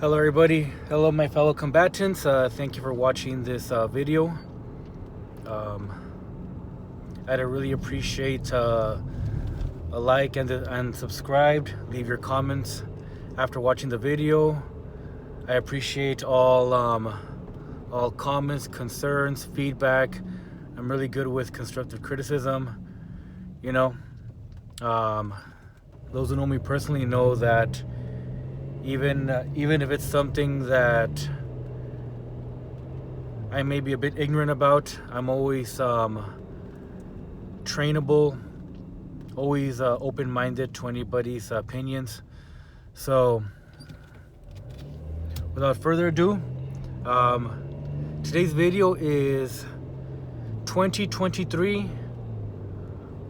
Hello everybody, hello my fellow combatants. Thank you for watching this video. I'd really appreciate a like and subscribe. Leave your comments after watching the video. I appreciate all comments, concerns, feedback. I'm really good with constructive criticism. You know, those who know me personally know that even if it's something that I may be a bit ignorant about, I'm always trainable, always open-minded to anybody's opinions. So without further ado, today's video is 2023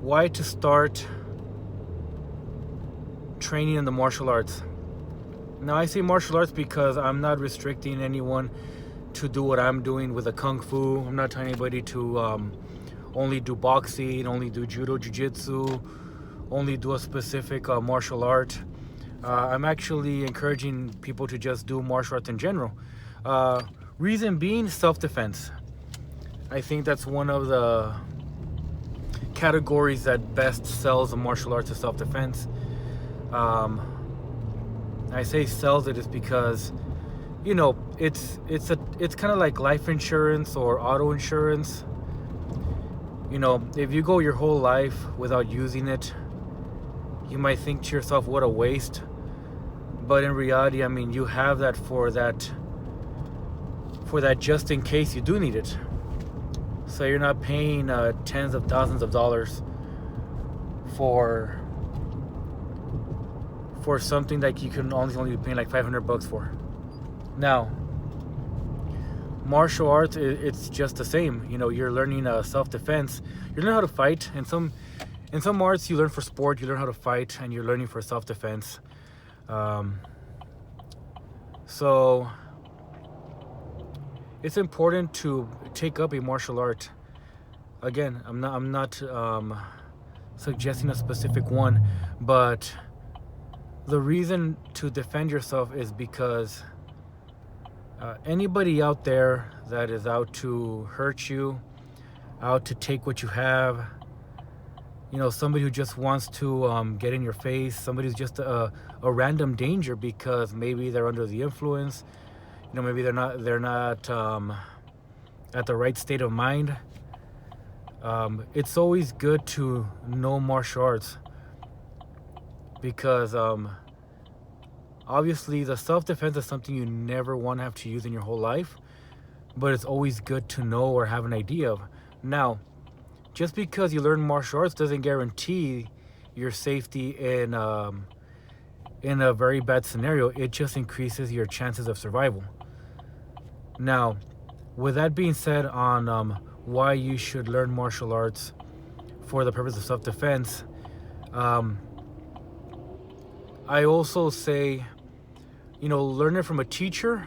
why to start training in the martial arts. Now I say martial arts because I'm not restricting anyone to do what I'm doing with the Kung Fu. I'm not telling anybody to only do boxing, only do judo, jiu-jitsu, only do a specific martial art. I'm actually encouraging people to just do martial arts in general. Reason being, self-defense. I think that's one of the categories that best sells the martial arts of self-defense. I say sells it is because, you know, it's kind of like life insurance or auto insurance. You know, if you go your whole life without using it, you might think to yourself, what a waste. But in reality, I mean, you have that for that just in case you do need it. So you're not paying tens of thousands of dollars for something that you can only be paying like $500 for. Now, martial arts, it's just the same. You know, you're learning self-defense. You learn how to fight. In some arts, you learn for sport. You learn how to fight, and you're learning for self-defense. So it's important to take up a martial art. Again, I'm not suggesting a specific one, but the reason to defend yourself is because anybody out there that is out to hurt you, out to take what you have, you know, somebody who just wants to get in your face, somebody who's just a random danger because maybe they're under the influence, you know, maybe they're not at the right state of mind. It's always good to know martial arts because obviously the self-defense is something you never want to have to use in your whole life, but it's always good to know or have an idea of. Now, just because you learn martial arts doesn't guarantee your safety in a very bad scenario. It just increases your chances of survival. Now, with that being said on why you should learn martial arts for the purpose of self-defense, I also say, you know, learn it from a teacher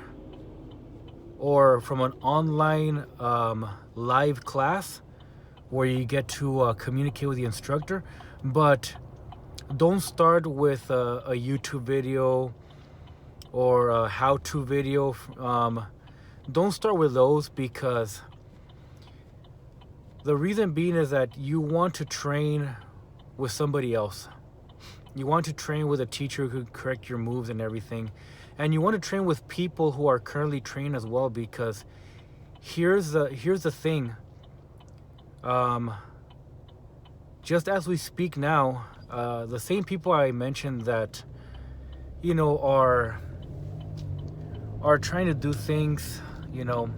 or from an online live class where you get to communicate with the instructor. But don't start with a YouTube video or a how-to video. Don't start with those, because the reason being is that you want to train with somebody else. You want to train with a teacher who can correct your moves and everything. And you want to train with people who are currently trained as well, because here's the thing. Just as we speak now, the same people I mentioned that, you know, are trying to do things, you know,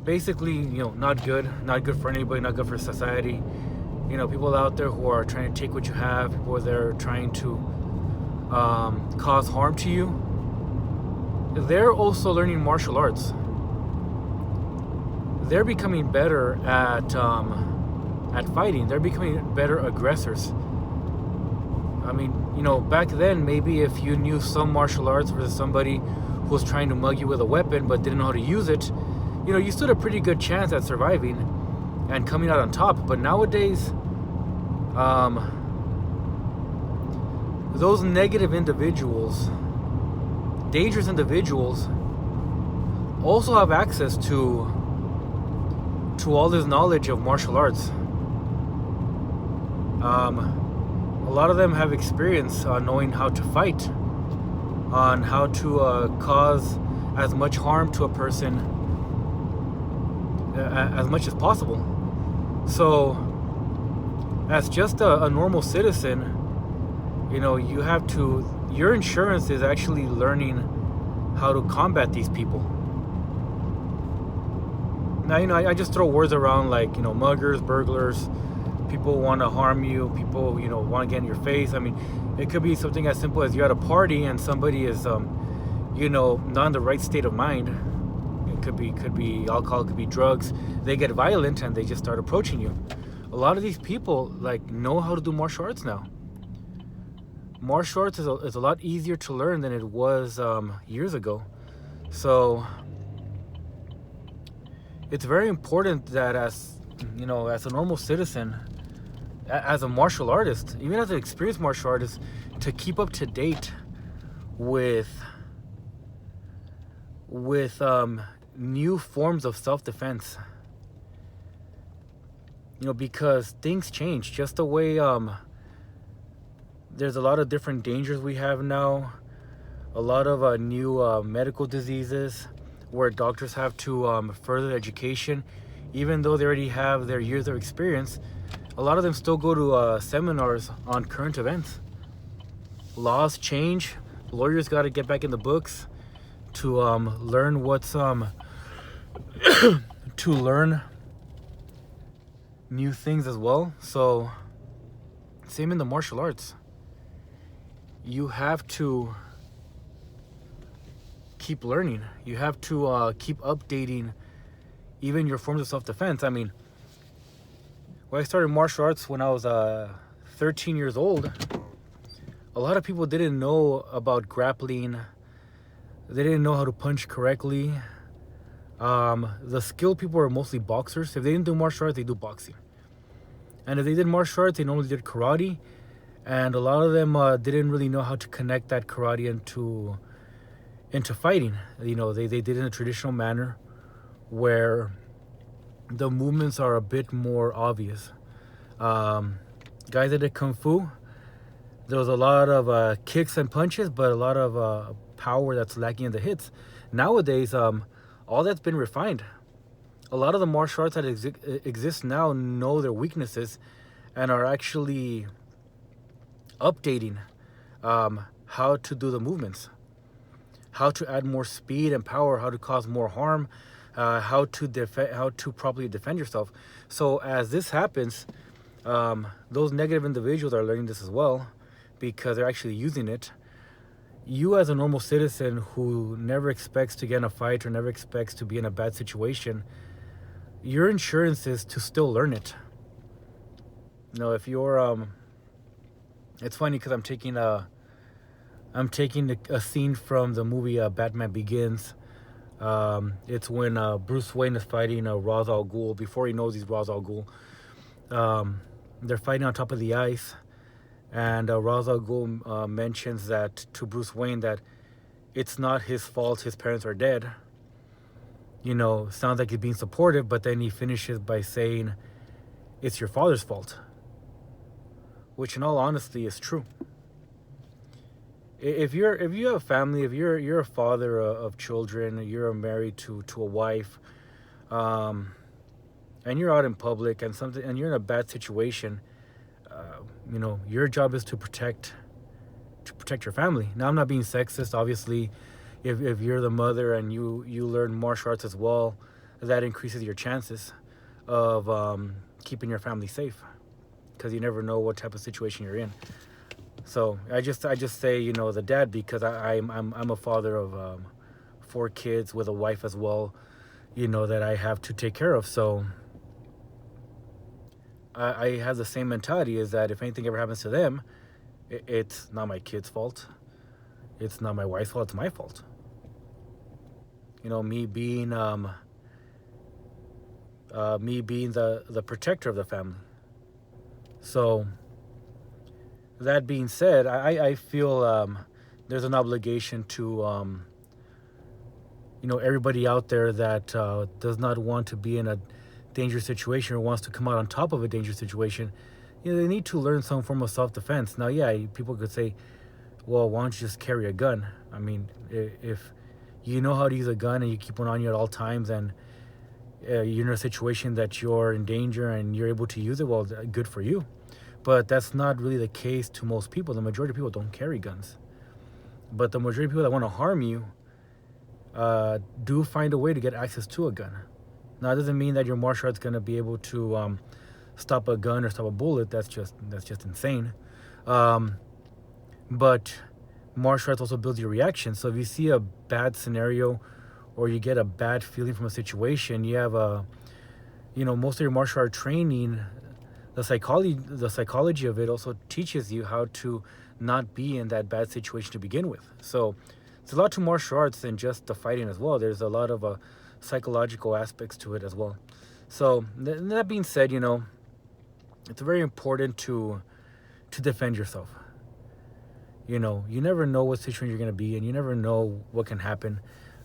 basically, you know, not good for anybody, not good for society. You know, people out there who are trying to take what you have, people that are trying to cause harm to you, they're also learning martial arts. They're becoming better at fighting. They're becoming better aggressors. I mean, you know, back then, maybe if you knew some martial arts versus somebody who was trying to mug you with a weapon but didn't know how to use it, you know, you stood a pretty good chance at surviving and coming out on top. But nowadays, those negative individuals dangerous individuals also have access to all this knowledge of martial arts. A lot of them have experience on knowing how to fight, on how to cause as much harm to a person as much as possible. So, as just a normal citizen, you have to, your insurance is actually learning how to combat these people. Now, I just throw words around like, muggers, burglars, people want to harm you, people, want to get in your face. I mean, it could be something as simple as you're at a party and somebody is, not in the right state of mind. It could be alcohol, it could be drugs. They get violent and they just start approaching you. A lot of these people, know how to do martial arts now. Martial arts is a lot easier to learn than it was years ago. So it's very important that as a normal citizen, as a martial artist, even as an experienced martial artist, to keep up to date with new forms of self-defense. Because things change. Just the way there's a lot of different dangers we have now, a lot of new medical diseases where doctors have to further education. Even though they already have their years of experience, a lot of them still go to seminars on current events. Laws change. Lawyers got to get back in the books to learn what's to learn new things as well. So same in the martial arts. You have to keep learning. You have to keep updating even your forms of self-defense. I mean, when I started martial arts when I was 13 years old, a lot of people didn't know about grappling. They didn't know how to punch correctly. The skilled people were mostly boxers. If they didn't do martial arts, they do boxing. And if they did martial arts, they normally did karate. And a lot of them didn't really know how to connect that karate into fighting. They did it in a traditional manner where the movements are a bit more obvious. Guys that did Kung Fu, there was a lot of kicks and punches, but a lot of power that's lacking in the hits. Nowadays, all that's been refined. A lot of the martial arts that exist now know their weaknesses and are actually updating how to do the movements, how to add more speed and power, how to cause more harm, how to properly defend yourself. So as this happens, those negative individuals are learning this as well because they're actually using it. You as a normal citizen who never expects to get in a fight or never expects to be in a bad situation, your insurance is to still learn it. If you're it's funny because I'm taking a scene from the movie Batman Begins. It's when Bruce Wayne is fighting Ra's al Ghul before he knows he's Ra's al Ghul. They're fighting on top of the ice, and Ra's al Ghul mentions that to Bruce Wayne that it's not his fault his parents are dead. Sounds like he's being supportive, but then he finishes by saying it's your father's fault, which in all honesty is true. If you have a family, if you're a father of children, you're married to a wife, and you're out in public and you're in a bad situation, your job is to protect your family. Now, I'm not being sexist. Obviously, if you're the mother and you learn martial arts as well, that increases your chances of keeping your family safe, because you never know what type of situation you're in. So I just say the dad, because I'm a father of 4 kids with a wife as well, that I have to take care of. So I have the same mentality, is that if anything ever happens to them, it's not my kid's fault. It's not my wife's fault. It's my fault. Me being the protector of the family. So that being said, I feel there's an obligation to everybody out there that does not want to be in a dangerous situation or wants to come out on top of a dangerous situation. They need to learn some form of self-defense. Now, yeah, people could say, well, why don't you just carry a gun? I mean, if you know how to use a gun and you keep one on you at all times, and you're in a situation that you're in danger and you're able to use it, well, good for you. But that's not really the case to most people. The majority of people don't carry guns. But the majority of people that want to harm you do find a way to get access to a gun. Now, it doesn't mean that your martial arts going to be able to stop a gun or stop a bullet. That's just insane. But martial arts also builds your reaction. So if you see a bad scenario or you get a bad feeling from a situation, you have most of your martial art training, the psychology of it also teaches you how to not be in that bad situation to begin with. So there's a lot to martial arts than just the fighting as well. There's a lot of psychological aspects to it as well. So that being said, it's very important to defend yourself. You never know what situation you're going to be in. You never know what can happen.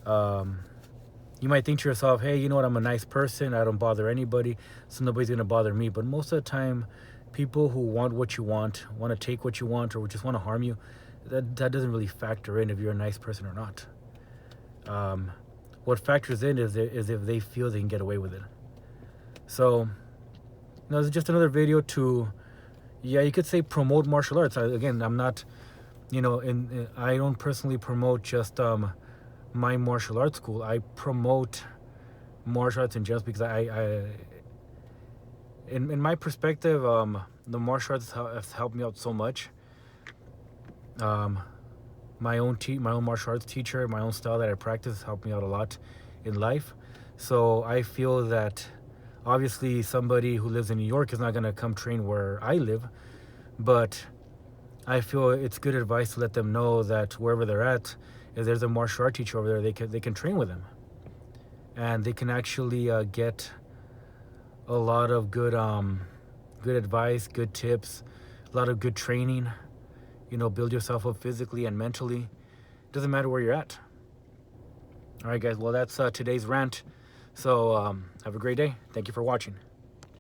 You might think to yourself, hey, you know what, I'm a nice person. I don't bother anybody, so nobody's going to bother me. But most of the time, people who want what you want to take what you want, or just want to harm you, that doesn't really factor in if you're a nice person or not. What factors in is if they feel they can get away with it. So, it's just another video to, you could say, promote martial arts. Again, I'm not, I don't personally promote just my martial arts school. I promote martial arts in just because in my perspective, the martial arts has helped me out so much. My own martial arts teacher, my own style that I practice helped me out a lot in life. So I feel that obviously somebody who lives in New York is not going to come train where I live, but I feel it's good advice to let them know that wherever they're at, if there's a martial art teacher over there, they can train with them, and they can actually get a lot of good advice, good tips, a lot of good training. Build yourself up physically and mentally. Doesn't matter where you're at. All right, guys. Well, that's today's rant. So have a great day. Thank you for watching.